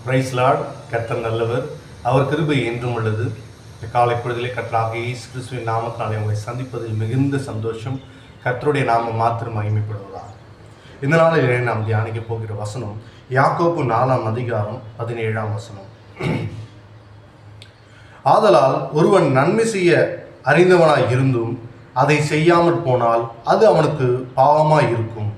Price Lord. கர்த்தர் நல்லவர், அவர் கிருபை என்றும் உள்ளது. காலை பொழுதிலே கர்த்தராகிய இயேசு கிறிஸ்துவின் நாமத்தினாலே உங்களை சந்திப்பதில் மிகுந்த சந்தோஷம். கர்த்தருடைய நாமம் மாத்திரம் மகிமைப்படுவதாக. இந்த நாளிலே நாம் தியானிக்க போகிற வசனம் யாக்கோபு 4ஆம் அதிகாரம் 17ஆம் வசனம். ஆதலால் ஒருவன் நன்மை செய்ய அறிந்தவனாய் இருந்தும் அதை செய்யாமல் போனால் அது அவனுக்கு பாவமாய் இருக்கும்.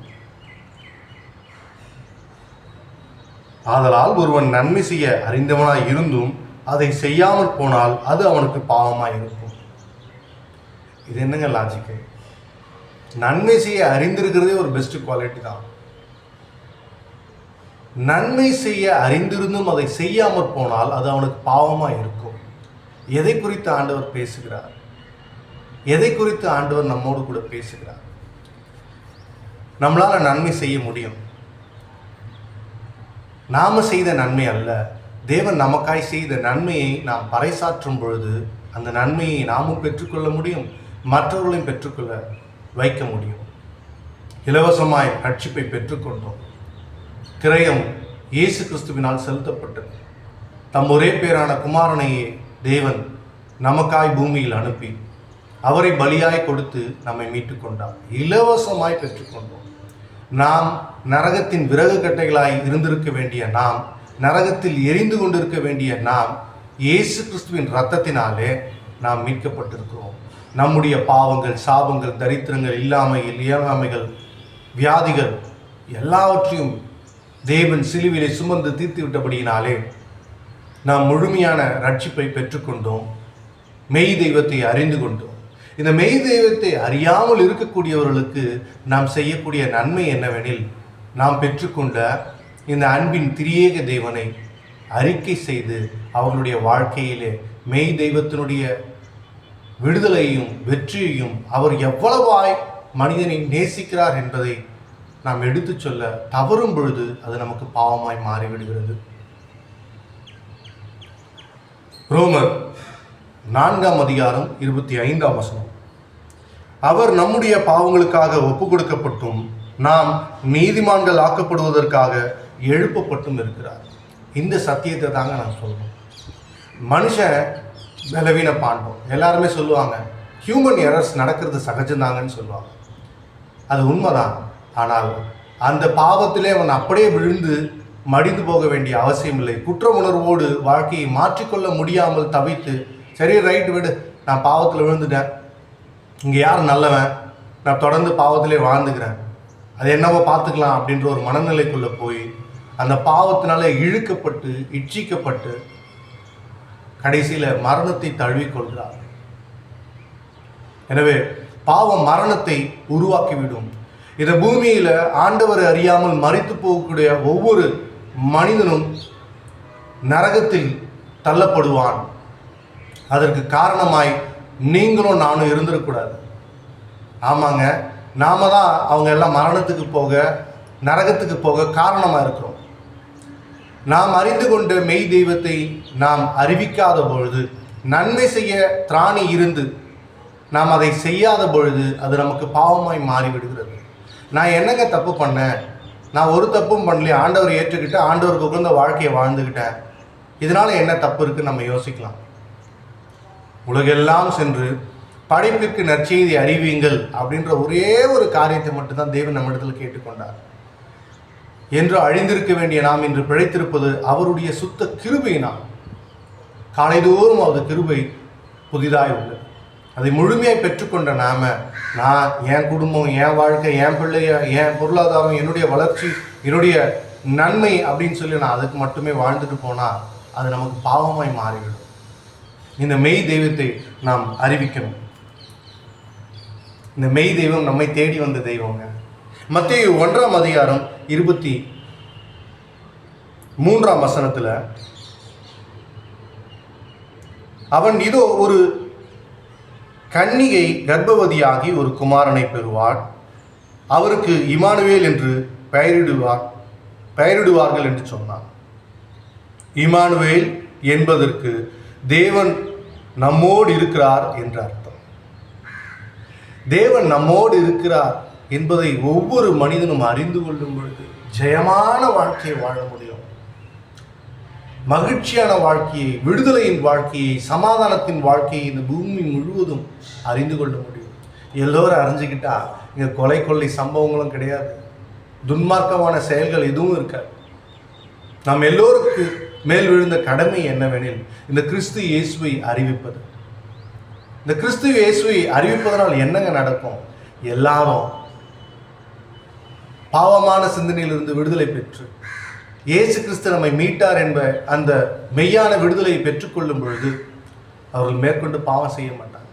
ஆதலால் ஒருவன் நன்மை செய்ய அறிந்தவனாய் இருந்தும் அதை செய்யாமல் போனால் அது அவனுக்கு பாவமாய் இருக்கும். இது என்னங்க லாஜிக்கு? நன்மை செய்ய அறிந்திருக்கிறதே ஒரு பெஸ்ட் குவாலிட்டி தான். நன்மை செய்ய அறிந்திருந்தும் அதை செய்யாமல் போனால் அது அவனுக்கு பாவமாய் இருக்கும். எதை குறித்து ஆண்டவர் பேசுகிறார்? எதை குறித்து ஆண்டவர் நம்மோடு கூட பேசுகிறார்? நம்மளால நன்மை செய்ய முடியும். நாம செய்த நன்மை அல்ல, தேவன் நமக்காய் செய்த நன்மையை நாம் பறைசாற்றும் பொழுது அந்த நன்மையை நாமும் பெற்றுக்கொள்ள முடியும், மற்றவர்களையும் பெற்றுக்கொள்ள வைக்க முடியும். இலவசமாய் ரட்சிப்பை பெற்றுக்கொண்டோம். கிரயம் இயேசு கிறிஸ்துவினால் செலுத்தப்பட்டது. தம் ஒரே பேரான குமாரனையே தேவன் நமக்காய் பூமியில் அனுப்பி அவரை பலியாய் கொடுத்து நம்மை மீட்டுக் கொண்டார். இலவசமாய் பெற்றுக்கொண்டோம். நாம் நரகத்தின் விறகு கட்டைகளாய் இருந்திருக்க வேண்டிய நாம், நரகத்தில் எரிந்து கொண்டிருக்க வேண்டிய நாம், இயேசு கிறிஸ்துவின் இரத்தத்தினாலே நாம் மீட்கப்பட்டிருக்கிறோம். நம்முடைய பாவங்கள், சாபங்கள், தரித்திரங்கள், இயலாமைகள், வியாதிகள் எல்லாவற்றையும் தேவன் சிலுவிலே சுமந்து தீர்த்து விட்டபடியினாலே நாம் முழுமையான ரட்சிப்பை பெற்றுக்கொண்டோம். மெய் தெய்வத்தை அறிந்து கொண்டோம். இந்த மெய் தெய்வத்தை அறியாமல் இருக்கக்கூடியவர்களுக்கு நாம் செய்யக்கூடிய நன்மை என்னவெனில், நாம் பெற்றுக்கொண்ட இந்த அன்பின் திரியேக தேவனை அறிக்கை செய்து அவர்களுடைய வாழ்க்கையிலே மெய் தெய்வத்தினுடைய விடுதலையும் வெற்றியையும் அவர் எவ்வளவாய் மனிதனை நேசிக்கிறார் என்பதை நாம் எடுத்து சொல்ல தவறும் பொழுது அது நமக்கு பாவமாய் மாறிவிடுகிறது. ரோமர் 4ஆம் அதிகாரம் 25ஆம் வசனம். அவர் நம்முடைய பாவங்களுக்காக ஒப்பு கொடுக்கப்பட்டும் நாம் நீதிமான்கள் ஆக்கப்படுவதற்காக எழுப்பப்பட்டும் இருக்கிறார். இந்த சத்தியத்தை தாங்க நான் சொல்லணும். மனுஷன் பலவீன பாண்டோம். எல்லாருமே சொல்லுவாங்க ஹியூமன் எரர்ஸ் நடக்கிறது சகஜம்தாங்கன்னு சொல்லுவாங்க. அது உண்மைதான். ஆனால் அந்த பாவத்திலே அவன் அப்படியே விழுந்து மடிந்து போக வேண்டிய அவசியம் இல்லை. குற்ற உணர்வோடு வாழ்க்கையை மாற்றிக்கொள்ள முடியாமல் தவித்து, சரி ரைட் விடு, நான் பாவத்தில் விழுந்துட்டேன், இங்கே யார் நல்லவன், நான் தொடர்ந்து பாவத்திலே வாழ்ந்துக்கிறேன், அது என்னவோ பார்த்துக்கலாம் அப்படின்ற ஒரு மனநிலைக்குள்ளே போய் அந்த பாவத்தினால இழுக்கப்பட்டு இச்சிக்கப்பட்டு கடைசியில் மரணத்தை தழுவிக்கொள்கிறார். எனவே பாவம் மரணத்தை உருவாக்கிவிடும். இந்த பூமியில் ஆண்டவர் அறியாமல் மரித்து போகக்கூடிய ஒவ்வொரு மனிதனும் நரகத்தில் தள்ளப்படுவான். அதற்கு காரணமாய் நீங்களும் நானும் இருந்துடக்கூடாது. ஆமாங்க, நாம தான் அவங்க எல்லாம் மரணத்துக்கு போக, நரகத்துக்கு போக காரணமாக இருக்கிறோம். நாம் அறிந்து கொண்ட மெய் தெய்வத்தை நாம் அறிவிக்காத பொழுது, நன்மை செய்ய திராணி இருந்து நாம் அதை செய்யாத பொழுது அது நமக்கு பாவமாய் மாறிவிடுகிறது. நான் என்னங்க தப்பு பண்ணேன்? நான் ஒரு தப்பும் பண்ணலையே, ஆண்டவர் ஏற்றுக்கிட்டு ஆண்டவருக்கு உகந்த வாழ்க்கையை வாழ்ந்துக்கிட்டேன், இதனால் என்ன தப்பு இருக்குன்னு நம்ம யோசிக்கலாம். உலகெல்லாம் சென்று படைப்பிற்கு நற்செய்தி அறிவியுங்கள் அப்படின்ற ஒரே ஒரு காரியத்தை மட்டும்தான் தேவன் நம்மிடத்தில் கேட்டுக்கொண்டார். என்று அழிந்திருக்க வேண்டிய நாம் இன்று பிழைத்திருப்பது அவருடைய சுத்த கிருபையினால். காலைதோறும் அவரது கிருபை புதிதாய் உள்ளது. அதை முழுமையாக பெற்றுக்கொண்ட நான் என் குடும்பம், என் வாழ்க்கை, என் பிள்ளைய, என் பொருளாதாரம், என்னுடைய வளர்ச்சி, என்னுடைய நன்மை அப்படின்னு சொல்லி நான் அதுக்கு மட்டுமே வாழ்ந்துட்டு போனால் அது நமக்கு பாவமாய் மாறிவிடும். இந்த மெய் தெய்வத்தை நாம் அறிவிக்கணும். இந்த மெய் தெய்வம் நம்மை தேடி வந்த தெய்வங்க. மத்தேயு 1ஆம் அதிகாரம் 23ஆம் வசனத்தில், அவன் இதோ ஒரு கன்னிகை கர்ப்பவதியாகி ஒரு குமாரனை பெறுவார், அவருக்கு இமானுவேல் என்று பெயரிடுவார்கள் என்று சொன்னான். இமானுவேல் என்பதற்கு தேவன் நம்மோடு இருக்கிறார் என்று அர்த்தம். தேவன் நம்மோடு இருக்கிறார் என்பதை ஒவ்வொரு மனிதனும் அறிந்து கொள்ளும் பொழுது ஜெயமான வாழ்க்கையை வாழ முடியும். மகிழ்ச்சியான வாழ்க்கையை, விடுதலையின் வாழ்க்கையை, சமாதானத்தின் வாழ்க்கையை இந்த பூமி முழுவதும் அறிந்து கொள்ள முடியும். எல்லோரும் அறிஞ்சுக்கிட்டா இங்கே கொலை கொள்ளை சம்பவங்களும் கிடையாது, துன்மார்க்கமான செயல்கள் எதுவும் இருக்காது. நாம் எல்லோருக்கு மேல் விழுந்த கடமை என்னவெனில் இந்த கிறிஸ்து இயேசுவை அறிவிப்பது. இந்த கிறிஸ்து இயேசுவை அறிவிப்பதனால் என்னங்க நடக்கும்? எல்லாரும் பாவமான சிந்தனையிலிருந்து விடுதலை பெற்று இயேசு கிறிஸ்து நம்மை மீட்டார் என்ப அந்த மெய்யான விடுதலையை பெற்றுக்கொள்ளும் பொழுது அவர்கள் மேற்கொண்டு பாவம் செய்ய மாட்டாங்க.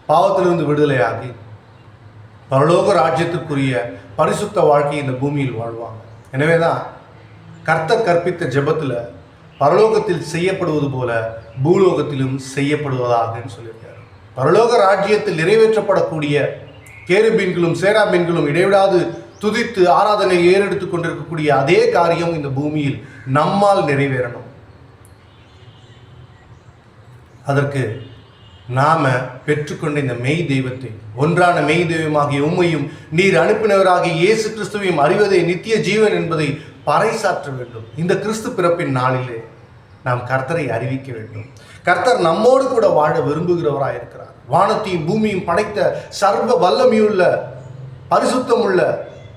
பாவத்திலிருந்து விடுதலையாகி பரலோக ராஜ்யத்துக்குரிய பரிசுத்த வாழ்க்கை இந்த பூமியில் வாழ்வாங்க. எனவேதான் கர்த்தர் கற்பித்த ஜெபத்தில் பரலோகத்தில் செய்யப்படுவது போல பூலோகத்திலும் செய்யப்படுவதாக சொல்லியிருக்காரு. பரலோக ராஜ்யத்தில் நிறைவேற்றப்படக்கூடிய கேருபீன்களும் சேராபீன்களும் இடைவிடாது துதித்து ஆராதனை ஏறெடுத்துக் கொண்டிருக்கக்கூடிய அதே காரியம் இந்த பூமியில் நம்மால் நிறைவேறணும். அதற்கு நாம பெற்றுக்கொண்ட இந்த மெய் தெய்வத்தை, ஒன்றான மெய் தெய்வமாகிய உம்மையும் நீர் அனுப்பினவராகிய இயேசு கிறிஸ்துவையும் அறிவதே நித்திய ஜீவன் என்பதை பறைசாற்ற வேண்டும். இந்த கிறிஸ்து பிறப்பின் நாளிலே நாம் கர்த்தரை அறிவிக்க வேண்டும். கர்த்தர் நம்மோடு கூட வாழ விரும்புகிறவராக இருக்கிறார். வானத்தையும் பூமியும் படைத்த சர்வ வல்லமையுள்ள பரிசுத்தமுள்ள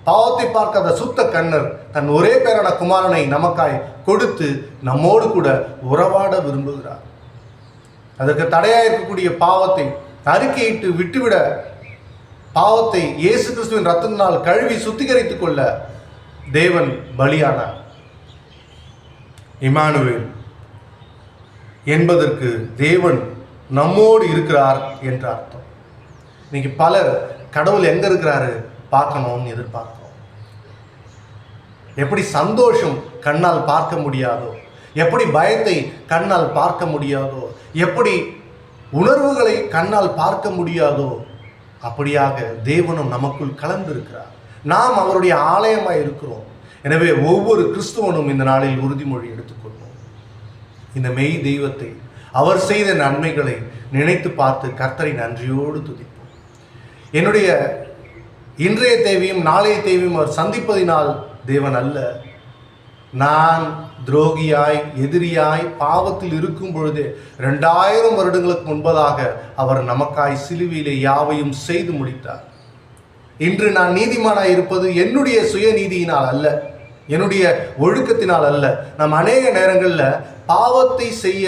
பாவத்தை பார்க்காத சுத்த கண்ணர் தன் ஒரே பேரான குமாரனை நமக்காய் கொடுத்து நம்மோடு கூட உறவாட விரும்புகிறார். அதற்கு தடையாக இருக்கக்கூடிய பாவத்தை அறிக்கையிட்டு விட்டுவிட, பாவத்தை இயேசு கிறிஸ்துவின் ரத்தத்தினால் கழுவி சுத்திகரித்துக் கொள்ள தேவன் பலியானார். இம்மானுவேல் என்பதற்கு தேவன் நம்மோடு இருக்கிறார் என்ற அர்த்தம். இன்னைக்கு பலர் கடவுள் எங்க இருக்கிறாரு பார்க்கணும்னு எதிர்பார்க்கிறோம். எப்படி சந்தோஷம் கண்ணால் பார்க்க முடியாதோ, எப்படி பயத்தை கண்ணால் பார்க்க முடியாதோ, எப்படி உணர்வுகளை கண்ணால் பார்க்க முடியாதோ, அப்படியாக தேவனும் நமக்குள் கலந்திருக்கிறார். நாம் அவருடைய ஆலயமாய் இருக்கிறோம். எனவே ஒவ்வொரு கிறிஸ்துவனும் இந்த நாளில் உறுதிமொழி எடுத்துக்கொள்வோம். இந்த மெய் தெய்வத்தை, அவர் செய்த நன்மைகளை நினைத்து பார்த்து கர்த்தரை நன்றியோடு துதிப்போம். என்னுடைய இன்றைய தேவையும் நாளைய தேவையும் அவர் சந்திப்பதினால் தேவன் அல்ல, நான் துரோகியாய் எதிரியாய் பாவத்தில் இருக்கும் பொழுது 2000 வருடங்களுக்கு முன்பதாக அவர் நமக்காய் சிலுவையிலே யாவையும் செய்து முடித்தார். இன்று நான் நீதிமானாய் இருப்பது என்னுடைய சுயநீதியினால் அல்ல, என்னுடைய ஒழுக்கத்தினால் அல்ல. நாம் அநேக நேரங்களில் பாவத்தை செய்ய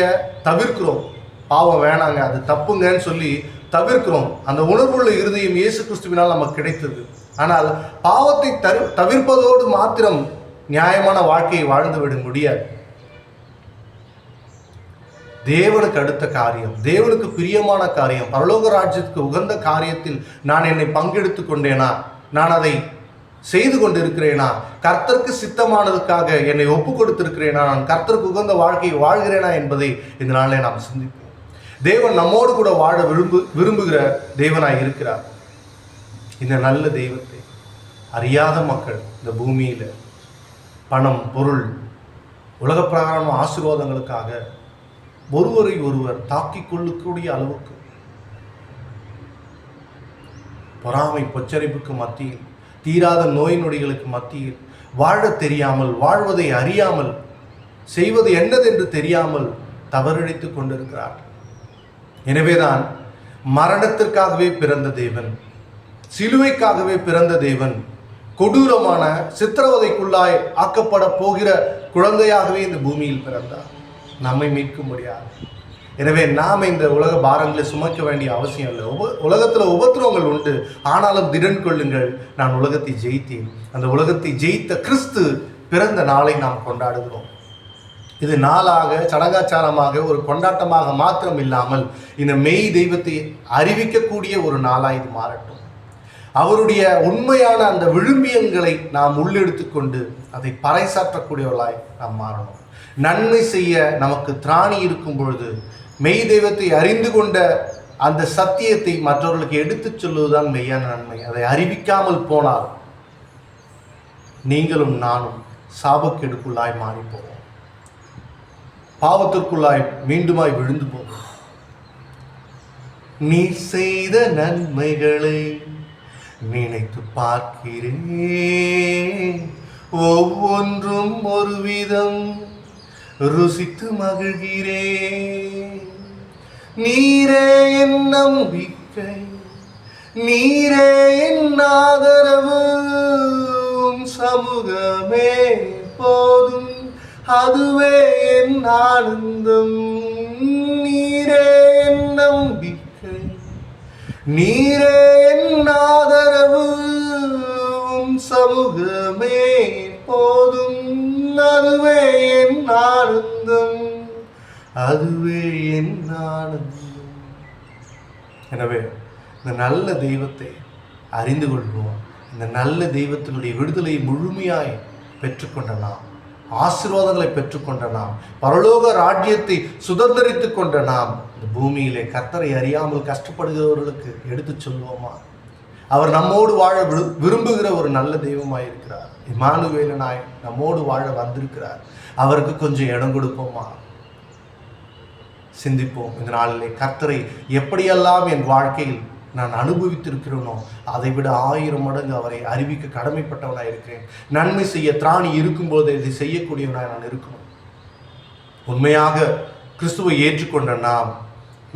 தவிர்க்கிறோம். பாவம் வேணாங்க, அது தப்புங்கன்னு சொல்லி தவிர்க்கிறோம். அந்த உணர்வுள்ள இருதயம் இயேசு கிறிஸ்துவினால் நமக்கு கிடைத்தது. ஆனால் பாவத்தை தவிர்ப்பதோடு மாத்திரம் நியாயமான வாழ்க்கையை வாழ்ந்துவிட முடியாது. தேவனுக்கு அடுத்த காரியம், தேவனுக்கு பிரியமான காரியம், பரலோக ராஜ்யத்துக்கு உகந்த காரியத்தில் நான் என்னை பங்கெடுத்துக் கொண்டேனா, நான் அதை செய்து கொண்டிருக்கிறேனா, கர்த்தருக்கு சித்தமானதுக்காக என்னை ஒப்பு கொடுத்திருக்கிறேனா, நான் கர்த்தருக்கு உகந்த வாழ்க்கையை வாழ்கிறேனா என்பதை இந்த நாளிலே நாம் சிந்திப்போம். தேவன் நம்மோடு கூட வாழ விரும்புகிற தேவனாய் இருக்கிறார். இந்த நல்ல தெய்வத்தை அறியாத மக்கள் இந்த பூமியில் பணம், பொருள், உலக பிரகாரமான ஆசீர்வாதங்களுக்காக ஒருவரை ஒருவர் தாக்கிக் கொள்ளக்கூடிய அளவுக்கு பொறாமை பொச்சரிப்புக்கு மத்தியில், தீராத நோய் நொடிகளுக்கு மத்தியில் வாழ தெரியாமல், வாழ்வதை அறியாமல், செய்வது என்னதென்று தெரியாமல் தவறிழைத்துக் கொண்டிருக்கிறார். எனவேதான் மரணத்திற்காகவே பிறந்த தேவன், சிலுவைக்காகவே பிறந்த தேவன், கொடூரமான சித்திரவதைக்குள்ளாய் ஆக்கப்பட போகிற குழந்தையாகவே இந்த பூமியில் பிறந்தார், நம்மை மீட்கும்படியாக. எனவே நாம் இந்த உலக பாரங்களை சுமக்க வேண்டிய அவசியம் இல்லை. உலகத்தில் உபத்திரவங்கள் உண்டு, ஆனாலும் திடன் கொள்ளுங்கள், நான் உலகத்தை ஜெயித்தேன். அந்த உலகத்தை ஜெயித்த கிறிஸ்து பிறந்த நாளை நாம் கொண்டாடுகிறோம். இது நாளாக, சடங்காச்சாரமாக, ஒரு கொண்டாட்டமாக மாத்திரம் இல்லாமல் இந்த மெய் தெய்வத்தை அறிவிக்கக்கூடிய ஒரு நாளாக இது மாறட்டும். அவருடைய உண்மையான அந்த விழுமியங்களை நாம் உள்ளெடுத்துக்கொண்டு அதை பறைசாற்றக்கூடியவர்களாய் நாம் மாறணும். நன்மை செய்ய நமக்கு திராணி இருக்கும் பொழுது மெய் தெய்வத்தை அறிந்து கொண்ட அந்த சத்தியத்தை மற்றவர்களுக்கு எடுத்துச் சொல்வதுதான் மெய்யான நன்மை. அதை அறிவிக்காமல் போனால் நீங்களும் நானும் சாபக்கெடுக்குள்ளாய் மாறி போவோம், பாவத்திற்குள்ளாய் மீண்டுமாய் விழுந்து போவோம். நீ செய்த நன்மைகளை நினைத்து பார்க்கிறேன், ஒவ்வொன்றும் ஒரு விதம் ருசித்து மகிழ்கிறேன். நீரே என் நம்பிக்கை, நீரே என் ஆதரவு, உம் சமூகமே போதும், அதுவே என் ஆனந்தம். நீரே என் நம்பிக்கை, நீரே என் ஆதரவு, உம் சமூகமே போதும், அதுவே என் ஆனந்தம், அதுவே என் ஆனந்தம். எனவே இந்த நல்ல தெய்வத்தை அறிந்து கொள்வோம். இந்த நல்ல தெய்வத்தினுடைய விடுதலையை முழுமையாய் பெற்றுக்கொண்ட நாம், ஆசீர்வாதங்களை பெற்றுக்கொண்ட நாம், பரலோக ராஜ்யத்தை சுதந்திரித்து கொண்ட நாம் இந்த பூமியிலே கர்த்தரை அறியாமல் கஷ்டப்படுகிறவர்களுக்கு எடுத்து சொல்வோமா? அவர் நம்மோடு வாழ விரும்புகிற ஒரு நல்ல தெய்வமாயிருக்கிறார். இம்மானுவேலனாய் நம்மோடு வாழ வந்திருக்கிறார். அவருக்கு கொஞ்சம் இடம் கொடுப்போமா? சிந்திப்போம். இந்த நாளிலே கர்த்தரை எப்படியெல்லாம் என் வாழ்க்கையில் நான் அனுபவித்திருக்கிறேனோ அதை விட 1000 மடங்கு அவரை அறிவிக்க கடமைப்பட்டவனாக இருக்கிறேன். நன்மை செய்ய திராணி இருக்கும்போது இதை செய்யக்கூடியவனாக நான் இருக்கணும். உண்மையாக கிறிஸ்துவை ஏற்றுக்கொண்ட நாம்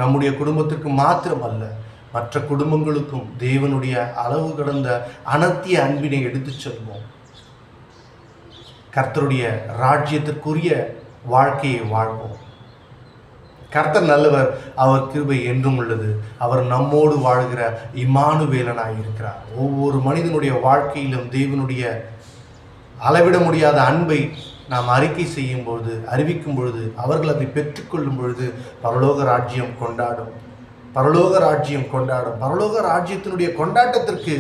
நம்முடைய குடும்பத்திற்கு மாத்திரமல்ல, மற்ற குடும்பங்களுக்கும் தேவனுடைய அளவு கடந்த அனத்திய அன்பினை எடுத்துச் செல்வோம். கர்த்தருடைய ராஜ்யத்திற்குரிய வாழ்க்கையை வாழ்வோம். கர்த்தர் நல்லவர், அவர் கிருபை என்றும் உள்ளது. அவர் நம்மோடு வாழ்கிற இம்மானுவேலனாய் இருக்கிறார். ஒவ்வொரு மனிதனுடைய வாழ்க்கையிலும் தேவனுடைய அளவிட முடியாத அன்பை நாம் அறிக்கை செய்யும் பொழுது, அறிவிக்கும் பொழுது, அவர்கள் அதை பெற்றுக்கொள்ளும் பொழுது பரலோக ராஜ்யம் கொண்டாடும். பரலோக ராஜ்யம் கொண்டாடும். பரலோக ராஜ்யத்தினுடைய கொண்டாட்டத்திற்கு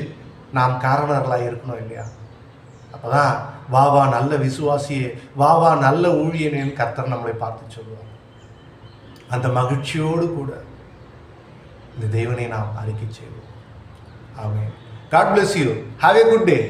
நாம் காரணர்களாக இருக்கணும் இல்லையா? அப்போதான் வா வா நல்ல விசுவாசியே, வா வா நல்ல ஊழியனேன்னு கர்த்தர் நம்மளை பார்த்து சொல்லுவார். அந்த மகிழ்ச்சியோடு கூட இந்த தேவனை நாம் அறிக்கை செய்வோம். ஆமென். God bless you. Have a good day.